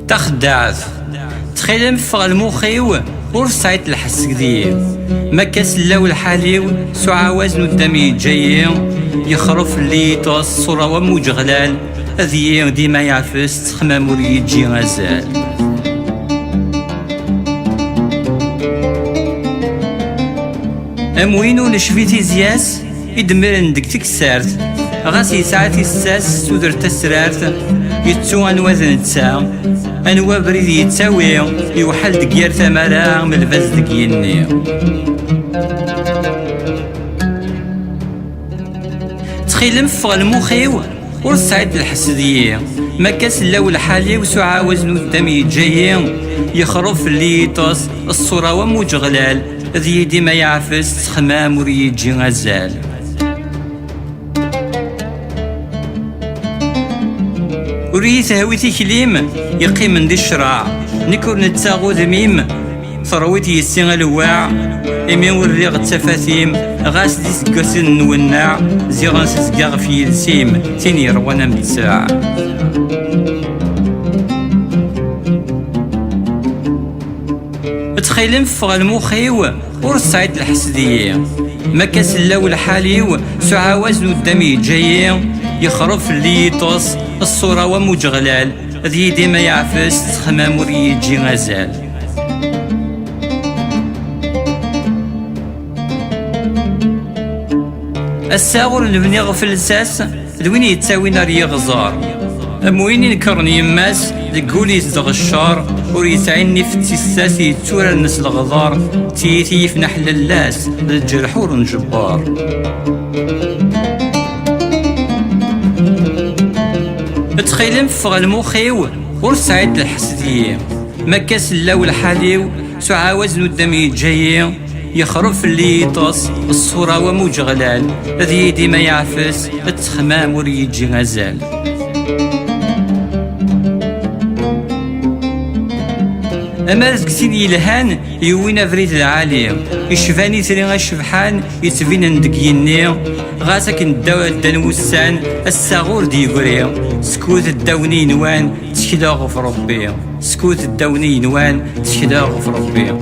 تخدعت تخيلم فغ المخيو ورصعيت الحس كدير ما كاسلاو الحاليو سو عاوز ندامي جاي يخرف اللي توص صورة وموج غلال هذي ديما يعفس تخمام وريجي غزال اموينو نشفيتي زياس يدمر عندك تكسارت غاسي ساعتي الساس سودر تسرارت يتسو انوازن تسا انوا بريد يتساوي يوحل دقير ثمرة من الفاز دقيني تخيلم فغ المخيو ورصعيد الحسدية ما كاس لاو الحالي وسو عاوز قدامي جاي يخرف اللي توص الصورة وموج غلال ذي ديما يعفس خمام وريجي غزال وريث هويتي كليم يقيم من دي الشراع نكور نتساغو ذميم ثرويتي يسين الواع إمي وريغ التفاثيم غاس دي سكاسن نوناع زي غاس سقاغ في يلسيم تيني روانا متساع تخيلم فغ المخيو ورصعيد الحسدية ما كاسلاو الحاليو سو عاوز قدامي جاي يخرف اللي توص الصورة وموج غلال ذي ديما يعفس خمام وريجي غزال الساغر اللي غفل الساس لوين يتساوي نار يغزار اموين ينكرني يماس لقولي يزدغ الشار وريسعيني في التساس يتورى الناس الغضار تيتي في نحل اللاس للجرحور نجبار تخيلم فغ المخيو ورصعيد الحسدية ما كاسلاو الحاليو سو عاوز قدامي جاي يخرف اللي يطص الصورة وموج غلال ذي ديما يعفس التخمام وريجي غزال أما رزقتين يلهان يوين فريد العالي يشفاني تري الشبحان يتفين ندقيني غاسك نداو الدنوسان الساغور ديقري سكوت الدوني نوان تشكلاغ في ربي سكوت الدوني نوان تشكلاغ في ربي